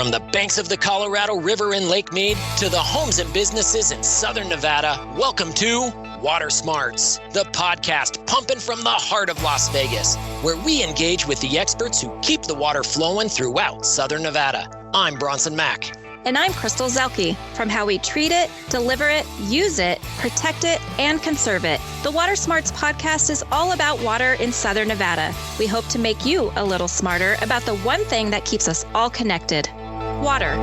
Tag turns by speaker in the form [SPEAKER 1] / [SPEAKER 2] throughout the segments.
[SPEAKER 1] From the banks of the Colorado River in Lake Mead to the homes and businesses in Southern Nevada, welcome to Water Smarts, the podcast pumping from the heart of Las Vegas, where we engage with the experts who keep the water flowing throughout Southern Nevada. I'm Bronson Mack.
[SPEAKER 2] And I'm Zuelke. From how we treat it, deliver it, use it, protect it, and conserve it, the Water Smarts podcast is all about water in Southern Nevada. We hope to make you a little smarter about the one thing that keeps us all connected: water.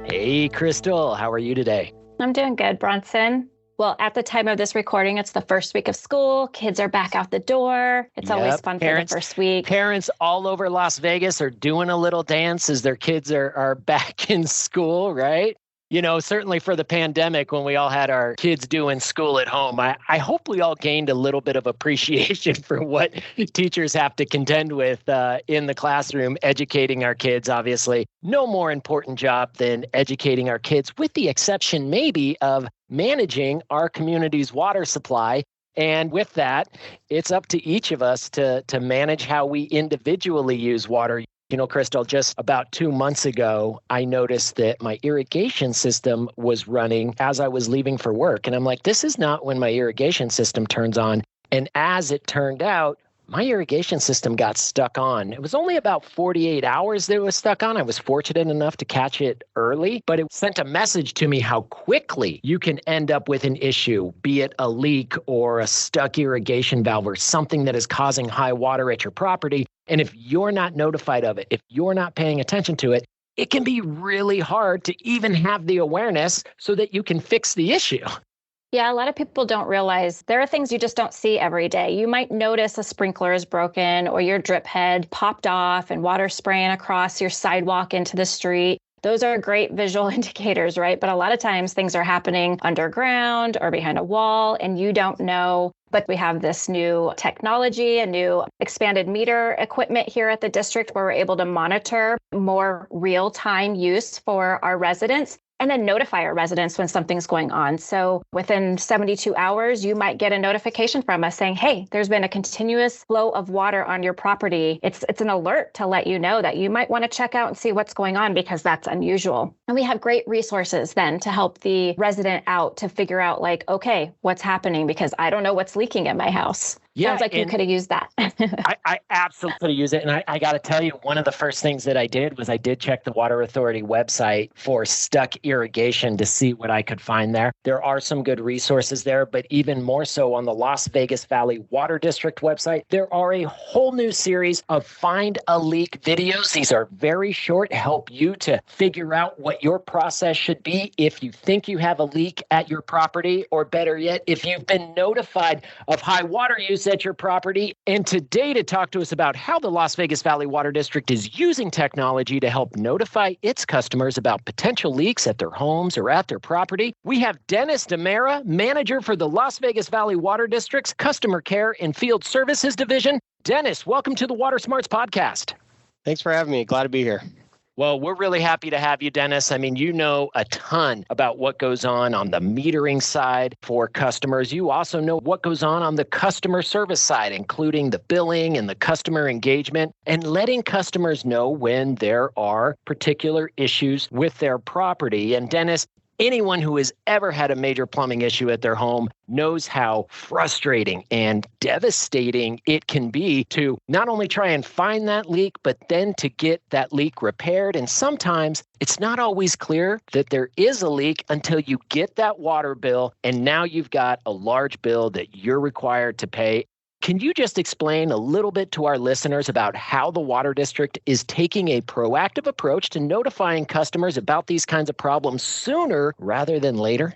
[SPEAKER 1] Hey, Crystal, how are you today?
[SPEAKER 2] I'm doing good, Bronson. Well, at the time of this recording, it's the first week of school. Kids are back out the door. It's always fun for the first week.
[SPEAKER 1] Parents all over Las Vegas are doing a little dance as their kids are back in school, right? You know, certainly for the pandemic, when we all had our kids doing school at home, I hope we all gained a little bit of appreciation for what teachers have to contend with in the classroom, educating our kids, obviously. No more important job than educating our kids, with the exception maybe of managing our community's water supply. And with that, it's up to each of us to manage how we individually use water. You know, Crystal, just about 2 months ago, I noticed that my irrigation system was running as I was leaving for work. And I'm like, this is not when my irrigation system turns on. And as it turned out, my irrigation system got stuck on. It was only about 48 hours that it was stuck on. I was fortunate enough to catch it early, but it sent a message to me how quickly you can end up with an issue, be it a leak or a stuck irrigation valve or something that is causing high water at your property. And if you're not notified of it, if you're not paying attention to it, it can be really hard to even have the awareness so that you can fix the issue.
[SPEAKER 2] Yeah, a lot of people don't realize there are things you just don't see every day. You might notice a sprinkler is broken or your drip head popped off and water spraying across your sidewalk into the street. Those are great visual indicators, right? But a lot of times things are happening underground or behind a wall and you don't know. But we have this new technology, a new expanded meter equipment here at the district where we're able to monitor more real-time use for our residents and then notify our residents when something's going on. So within 72 hours, you might get a notification from us saying, hey, there's been a continuous flow of water on your property. It's an alert to let you know that you might want to check out and see what's going on because that's unusual. And we have great resources then to help the resident out to figure out like, okay, what's happening because I don't know what's leaking in my house.
[SPEAKER 1] Yeah,
[SPEAKER 2] sounds like you could have used that.
[SPEAKER 1] I absolutely could have used it. And I got to tell you, one of the first things that I did was I did check the Water Authority website for stuck irrigation to see what I could find there. There are some good resources there, but even more so on the Las Vegas Valley Water District website, there are a whole new series of Find a Leak videos. These are very short, help you to figure out what your process should be if you think you have a leak at your property, or better yet, if you've been notified of high water use at your property. And today, to talk to us about how the Las Vegas Valley Water District is using technology to help notify its customers about potential leaks at their homes or at their property, we have Dennis DeMera, manager for the Las Vegas Valley Water District's Customer Care and Field Services Division. Dennis, welcome to the Water Smarts podcast.
[SPEAKER 3] Thanks for having me. Glad to be here.
[SPEAKER 1] Well, we're really happy to have you, Dennis. I mean, you know a ton about what goes on the metering side for customers. You also know what goes on the customer service side, including the billing and the customer engagement and letting customers know when there are particular issues with their property. And Dennis, anyone who has ever had a major plumbing issue at their home knows how frustrating and devastating it can be to not only try and find that leak, but then to get that leak repaired. And sometimes it's not always clear that there is a leak until you get that water bill, and now you've got a large bill that you're required to pay. Can you just explain a little bit to our listeners about how the Water District is taking a proactive approach to notifying customers about these kinds of problems sooner rather than later?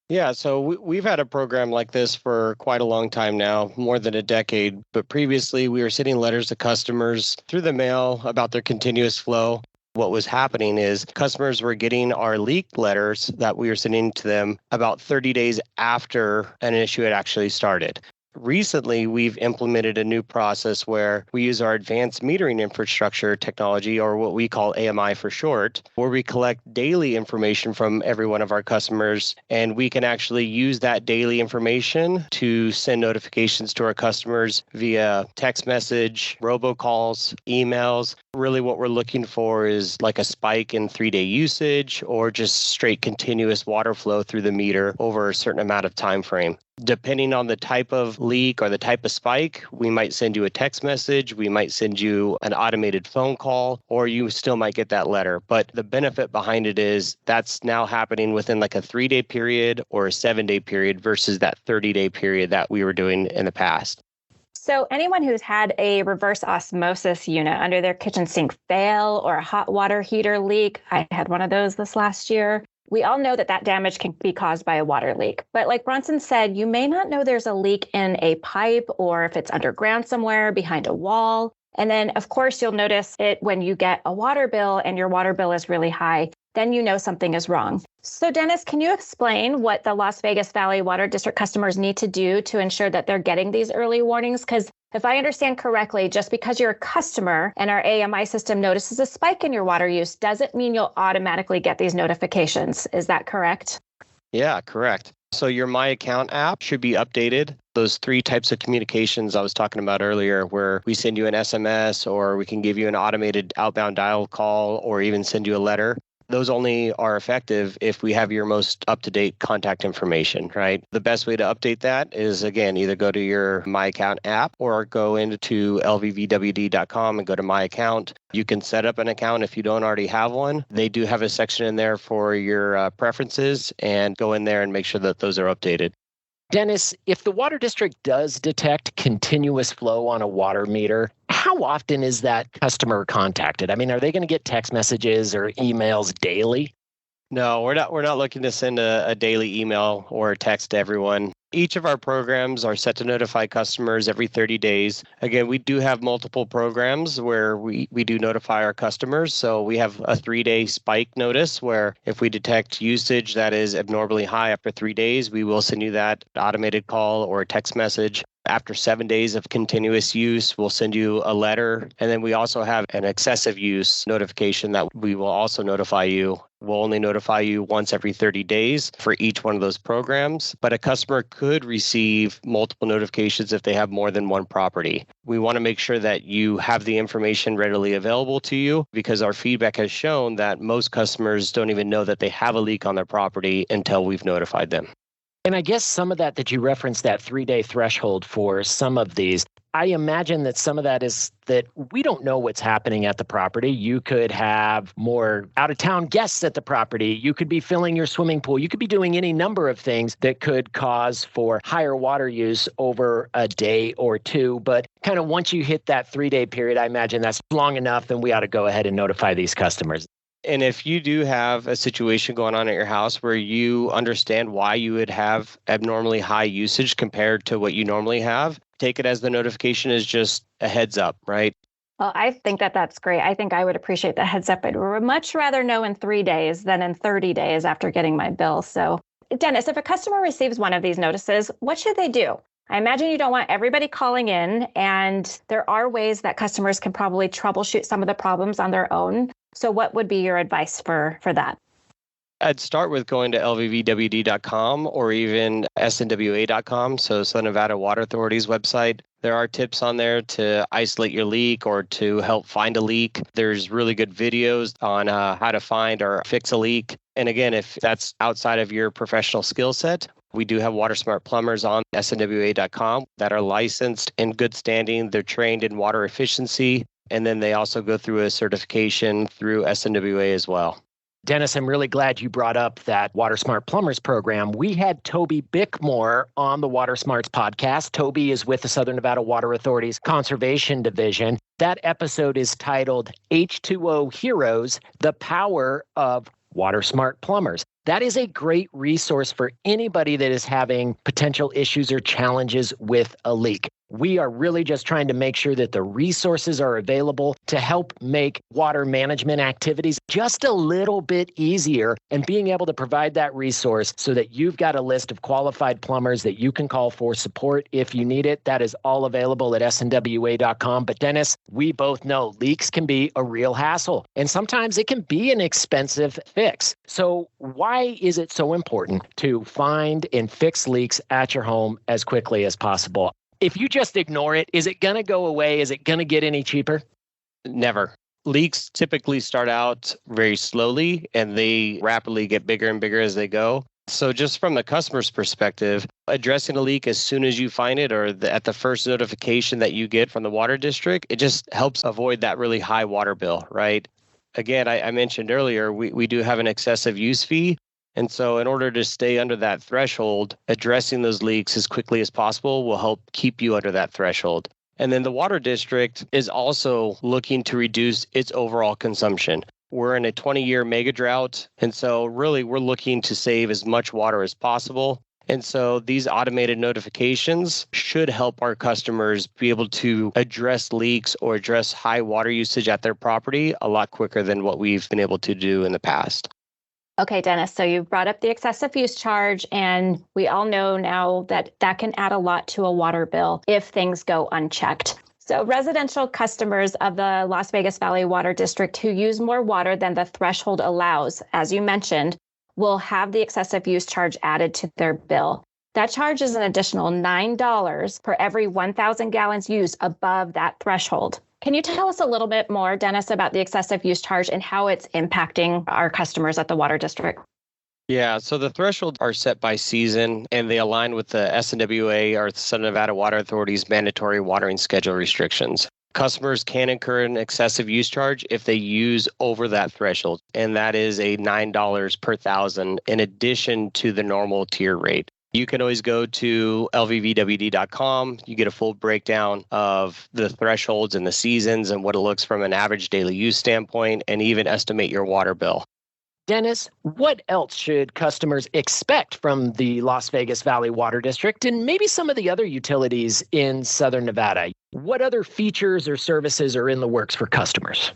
[SPEAKER 3] Yeah, so we've had a program like this for quite a long time now, more than a decade. But previously, we were sending letters to customers through the mail about their continuous flow. What was happening is customers were getting our leak letters that we were sending to them about 30 days after an issue had actually started. recently we've implemented a new process where we use our advanced metering infrastructure technology, or what we call AMI for short, where we collect daily information from every one of our customers, and we can actually use that daily information to send notifications to our customers via text message, robocalls, emails. Really what we're looking for is like a spike in 3-day usage or just straight continuous water flow through the meter over a certain amount of time frame. Depending on the type of leak or the type of spike, we might send you a text message, we might send you an automated phone call, or you still might get that letter. But the benefit behind it is that's now happening within like a 3-day period or a 7-day period versus that 30-day period that we were doing in the past.
[SPEAKER 2] So anyone who's had a reverse osmosis unit under their kitchen sink fail or a hot water heater leak, I had one of those this last year. We all know that that damage can be caused by a water leak. But like Bronson said, you may not know there's a leak in a pipe or if it's underground somewhere behind a wall. And then, of course, you'll notice it when you get a water bill and your water bill is really high. Then you know something is wrong. So Dennis, can you explain what the Las Vegas Valley Water District customers need to do to ensure that they're getting these early warnings? Because if I understand correctly, just because you're a customer and our AMI system notices a spike in your water use doesn't mean you'll automatically get these notifications. Is that correct?
[SPEAKER 3] Yeah, correct. So your My Account app should be updated. Those 3 types of communications I was talking about earlier, where we send you an SMS or we can give you an automated outbound dial call or even send you a letter. Those only are effective if we have your most up-to-date contact information, right? The best way to update that is, again, either go to your My Account app or go into LVVWD.com and go to My Account. You can set up an account if you don't already have one. They do have a section in there for your preferences, and go in there and make sure that those are updated.
[SPEAKER 1] Dennis, if the water district does detect continuous flow on a water meter, how often is that customer contacted? I mean, are they going to get text messages or emails daily?
[SPEAKER 3] No, we're not looking to send a daily email or a text to everyone. Each of our programs are set to notify customers every 30 days. Again, we do have multiple programs where we do notify our customers. So we have a 3-day spike notice where if we detect usage that is abnormally high after 3 days, we will send you that automated call or a text message. After 7 days of continuous use, we'll send you a letter. And then we also have an excessive use notification that we will also notify you. We'll only notify you once every 30 days for each one of those programs. But a customer could receive multiple notifications if they have more than one property. We want to make sure that you have the information readily available to you, because our feedback has shown that most customers don't even know that they have a leak on their property until we've notified them.
[SPEAKER 1] And I guess some of that you referenced, that 3-day threshold for some of these, I imagine that some of that is that we don't know what's happening at the property. You could have more out-of-town guests at the property. You could be filling your swimming pool. You could be doing any number of things that could cause for higher water use over a day or two. But kind of once you hit that 3-day period, I imagine that's long enough, and we ought to go ahead and notify these customers.
[SPEAKER 3] And if you do have a situation going on at your house where you understand why you would have abnormally high usage compared to what you normally have, take it as the notification is just a heads up, right?
[SPEAKER 2] Well, I think that that's great. I think I would appreciate the heads up. I'd much rather know in 3 days than in 30 days after getting my bill. So, Dennis, if a customer receives one of these notices, what should they do? I imagine you don't want everybody calling in, and there are ways that customers can probably troubleshoot some of the problems on their own. So what would be your advice for that?
[SPEAKER 3] I'd start with going to LVVWD.com or even SNWA.com, so Southern Nevada Water Authority's website. There are tips on there to isolate your leak or to help find a leak. There's really good videos on how to find or fix a leak. And again, if that's outside of your professional skill set, we do have water smart plumbers on SNWA.com that are licensed in good standing. They're trained in water efficiency. And then they also go through a certification through SNWA as well.
[SPEAKER 1] Dennis, I'm really glad you brought up that Water Smart Plumbers program. We had Toby Bickmore on the Water Smarts podcast. Toby is with the Southern Nevada Water Authority's Conservation Division. That episode is titled H2O Heroes, the Power of Water Smart Plumbers. That is a great resource for anybody that is having potential issues or challenges with a leak. We are really just trying to make sure that the resources are available to help make water management activities just a little bit easier, and being able to provide that resource so that you've got a list of qualified plumbers that you can call for support if you need it. That is all available at snwa.com. But Dennis, we both know leaks can be a real hassle, and sometimes it can be an expensive fix. So why is it so important to find and fix leaks at your home as quickly as possible? If you just ignore it, is it going to go away? Is it going to get any cheaper?
[SPEAKER 3] Never. Leaks typically start out very slowly and they rapidly get bigger and bigger as they go. So just from the customer's perspective, addressing a leak as soon as you find it, or at the first notification that you get from the water district, it just helps avoid that really high water bill, right? Again, I mentioned earlier, we do have an excessive use fee. And so in order to stay under that threshold, addressing those leaks as quickly as possible will help keep you under that threshold. And then the water district is also looking to reduce its overall consumption. We're in a 20-year mega drought. And so really we're looking to save as much water as possible. And so these automated notifications should help our customers be able to address leaks or address high water usage at their property a lot quicker than what we've been able to do in the past.
[SPEAKER 2] Okay, Dennis, so you brought up the excessive use charge, and we all know now that that can add a lot to a water bill if things go unchecked. So residential customers of the Las Vegas Valley Water District who use more water than the threshold allows, as you mentioned, will have the excessive use charge added to their bill. That charge is an additional $9 for every 1,000 gallons used above that threshold. Can you tell us a little bit more, Dennis, about the excessive use charge and how it's impacting our customers at the water district?
[SPEAKER 3] Yeah, so the thresholds are set by season, and they align with the SNWA, or the Southern Nevada Water Authority's mandatory watering schedule restrictions. Customers can incur an excessive use charge if they use over that threshold, and that is a $9 per thousand in addition to the normal tier rate. You can always go to LVVWD.com. You get a full breakdown of the thresholds and the seasons and what it looks from an average daily use standpoint, and even estimate your water bill.
[SPEAKER 1] Dennis, what else should customers expect from the Las Vegas Valley Water District and maybe some of the other utilities in Southern Nevada? What other features or services are in the works for customers?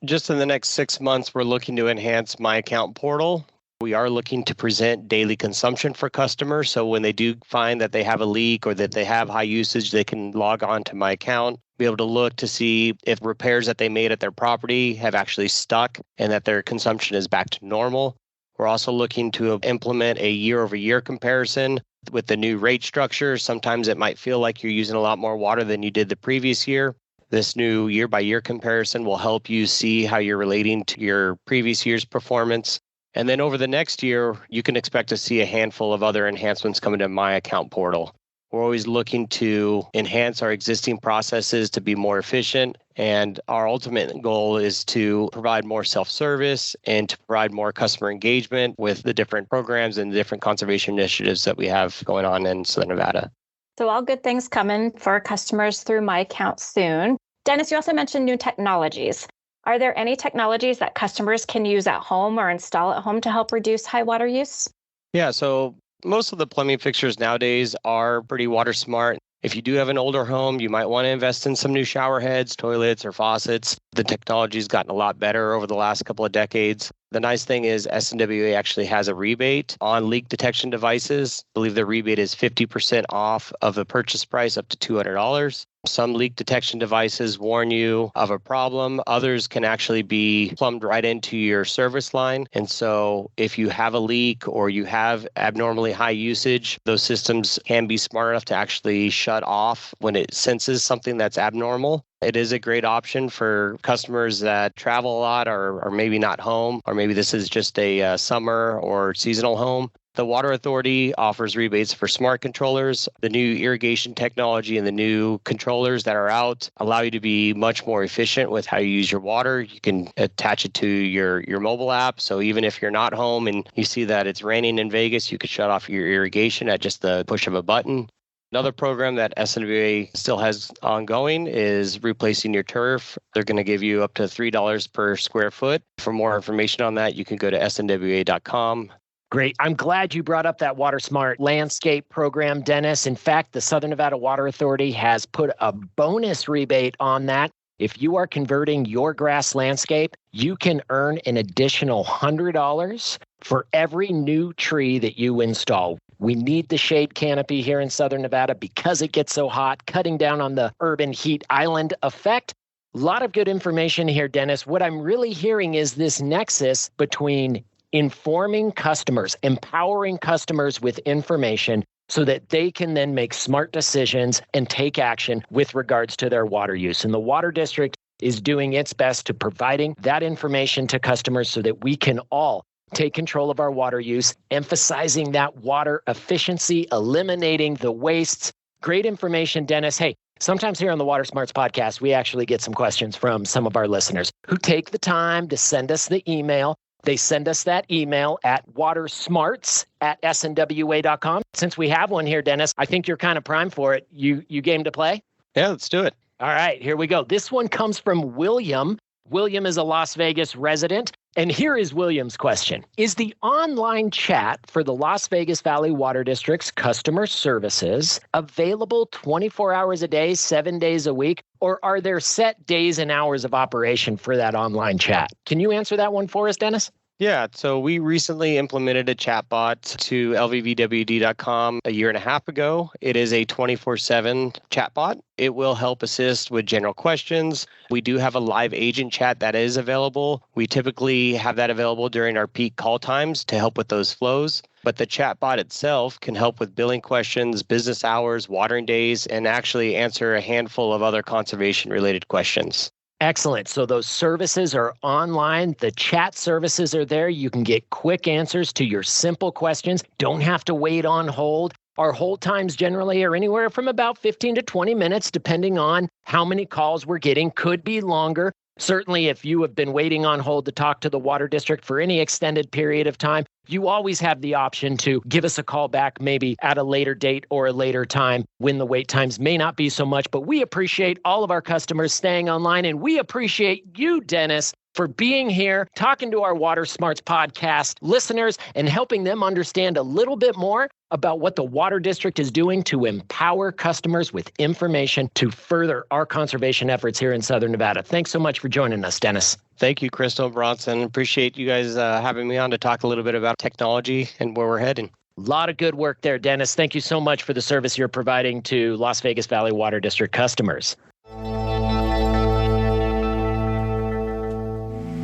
[SPEAKER 3] Just in the next 6 months, we're looking to enhance My Account portal. We are looking to present daily consumption for customers. So when they do find that they have a leak or that they have high usage, they can log on to My Account, be able to look to see if repairs that they made at their property have actually stuck and that their consumption is back to normal. We're also looking to implement a year-over-year comparison with the new rate structure. Sometimes it might feel like you're using a lot more water than you did the previous year. This new year-by-year comparison will help you see how you're relating to your previous year's performance. And then over the next year, you can expect to see a handful of other enhancements coming to My Account portal. We're always looking to enhance our existing processes to be more efficient. And our ultimate goal is to provide more self-service and to provide more customer engagement with the different programs and the different conservation initiatives that we have going on in Southern Nevada.
[SPEAKER 2] So all good things coming for customers through My Account soon. Dennis, you also mentioned new technologies. Are there any technologies that customers can use at home or install at home to help reduce high water use?
[SPEAKER 3] Yeah, so most of the plumbing fixtures nowadays are pretty water smart. If you do have an older home, you might want to invest in some new shower heads, toilets, or faucets. The technology's gotten a lot better over the last couple of decades. The nice thing is SNWA actually has a rebate on leak detection devices. I believe the rebate is 50% off of the purchase price up to $200. Some leak detection devices warn you of a problem. Others can actually be plumbed right into your service line. And so if you have a leak or you have abnormally high usage, those systems can be smart enough to actually shut off when it senses something that's abnormal. It is a great option for customers that travel a lot or maybe not home, or maybe this is just a summer or seasonal home. The Water Authority offers rebates for smart controllers. The new irrigation technology and the new controllers that are out allow you to be much more efficient with how you use your water. You can attach it to your mobile app. So even if you're not home and you see that it's raining in Vegas, you could shut off your irrigation at just the push of a button. Another program that SNWA still has ongoing is replacing your turf. They're going to give you up to $3 per square foot. For more information on that, you can go to snwa.com.
[SPEAKER 1] Great. I'm glad you brought up that Water Smart landscape program, Dennis. In fact, the Southern Nevada Water Authority has put a bonus rebate on that. If you are converting your grass landscape, you can earn an additional $100 for every new tree that you install. We need the shade canopy here in Southern Nevada because it gets so hot, cutting down on the urban heat island effect. A lot of good information here, Dennis. What I'm really hearing is this nexus between informing customers, empowering customers with information so that they can then make smart decisions and take action with regards to their water use. And the Water District is doing its best to providing that information to customers so that we can all take control of our water use, emphasizing that water efficiency, eliminating the wastes. Great information, Dennis. Hey, sometimes here on the Water Smarts podcast, we actually get some questions from some of our listeners who take the time to send us the email. They send us that email at watersmarts@snwa.com. Since we have one here, Dennis, I think you're kind of primed for it. You game to play?
[SPEAKER 3] Yeah, let's do it.
[SPEAKER 1] All right, here we go. This one comes from William. William is a Las Vegas resident. And here is William's question. Is the online chat for the Las Vegas Valley Water District's customer services available 24 hours a day, 7 days a week, or are there set days and hours of operation for that online chat? Can you answer that one for us, Dennis?
[SPEAKER 3] Yeah, so we recently implemented a chatbot to LVVWD.com a year and a half ago. It is a 24/7 chatbot. It will help assist with general questions. We do have a live agent chat that is available. We typically have that available during our peak call times to help with those flows. But the chatbot itself can help with billing questions, business hours, watering days, and actually answer a handful of other conservation-related questions.
[SPEAKER 1] Excellent. So those services are online. The chat services are there. You can get quick answers to your simple questions. Don't have to wait on hold. Our hold times generally are anywhere from about 15 to 20 minutes, depending on how many calls we're getting. Could be longer. Certainly, if you have been waiting on hold to talk to the Water District for any extended period of time, you always have the option to give us a call back maybe at a later date or a later time when the wait times may not be so much. But we appreciate all of our customers staying online, and we appreciate you, Dennis, for being here, talking to our Water Smarts podcast listeners and helping them understand a little bit more about what the Water District is doing to empower customers with information to further our conservation efforts here in Southern Nevada. Thanks so much for joining us, Dennis.
[SPEAKER 3] Thank you, Crystal and Bronson. Appreciate you guys having me on to talk a little bit about technology and where we're heading.
[SPEAKER 1] A lot of good work there, Dennis. Thank you so much for the service you're providing to Las Vegas Valley Water District customers.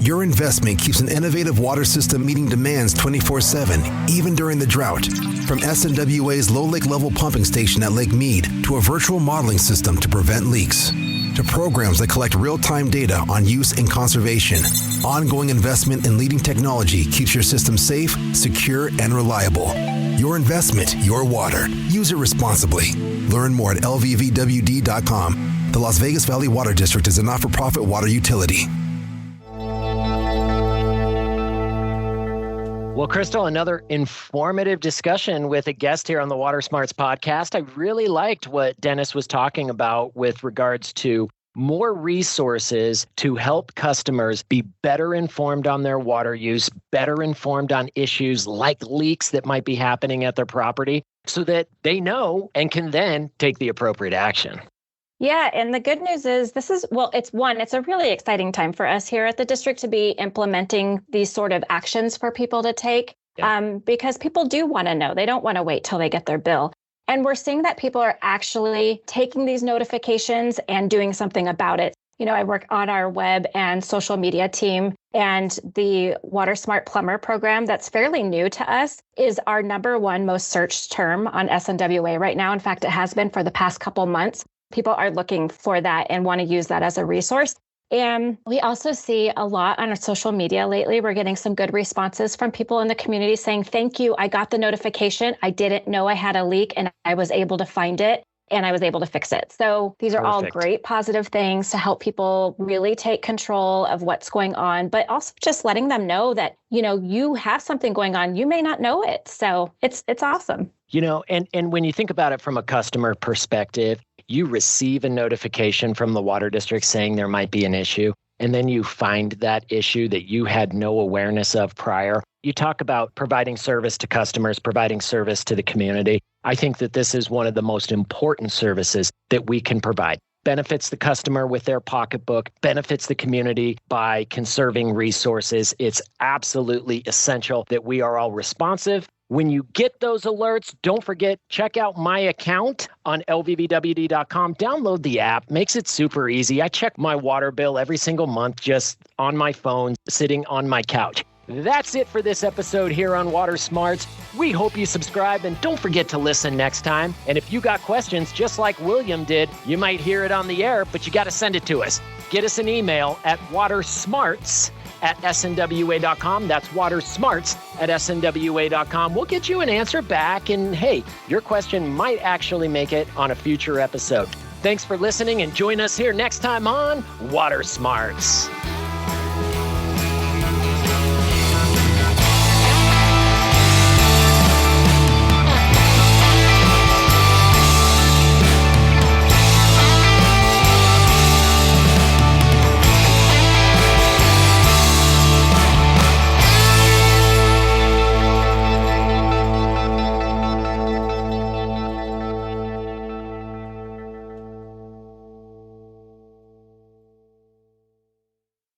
[SPEAKER 4] Your investment keeps an innovative water system meeting demands 24/7, even during the drought. From SNWA's low lake level pumping station at Lake Mead to a virtual modeling system to prevent leaks, to programs that collect real-time data on use and conservation, ongoing investment in leading technology keeps your system safe, secure, and reliable. Your investment, your water. Use it responsibly. Learn more at LVVWD.com. The Las Vegas Valley Water District is a not-for-profit water utility.
[SPEAKER 1] Well, Crystal, another informative discussion with a guest here on the Water Smarts podcast. I really liked what Dennis was talking about with regards to more resources to help customers be better informed on their water use, better informed on issues like leaks that might be happening at their property so that they know and can then take the appropriate action.
[SPEAKER 2] Yeah, and the good news is it's a really exciting time for us here at the district to be implementing these sort of actions for people to take because people do want to know. They don't want to wait till they get their bill. And we're seeing that people are actually taking these notifications and doing something about it. You know, I work on our web and social media team, and the Water Smart Plumber program that's fairly new to us is our number one most searched term on SNWA right now. In fact, it has been for the past couple months. People are looking for that and want to use that as a resource. And we also see a lot on our social media lately. We're getting some good responses from people in the community saying, thank you, I got the notification. I didn't know I had a leak and I was able to find it and I was able to fix it. So these are all great positive things to help people really take control of what's going on, but also just letting them know that, you know, you have something going on. You may not know it. So it's awesome.
[SPEAKER 1] You know, and when you think about it from a customer perspective, you receive a notification from the water district saying there might be an issue, and then you find that issue that you had no awareness of prior. you talk about providing service to customers, providing service to the community. I think that this is one of the most important services that we can provide. Benefits the customer with their pocketbook, benefits the community by conserving resources. It's absolutely essential that we are all responsive. When you get those alerts, don't forget, check out my account on LVVWD.com. Download the app. Makes it super easy. I check my water bill every single month just on my phone, sitting on my couch. That's it for this episode here on Water Smarts. We hope you subscribe and don't forget to listen next time. And if you got questions, just like William did, you might hear it on the air, but you got to send it to us. Get us an email at watersmarts@snwa.com. That's watersmarts@snwa.com. We'll get you an answer back. And hey, your question might actually make it on a future episode. Thanks for listening and join us here next time on Water Smarts.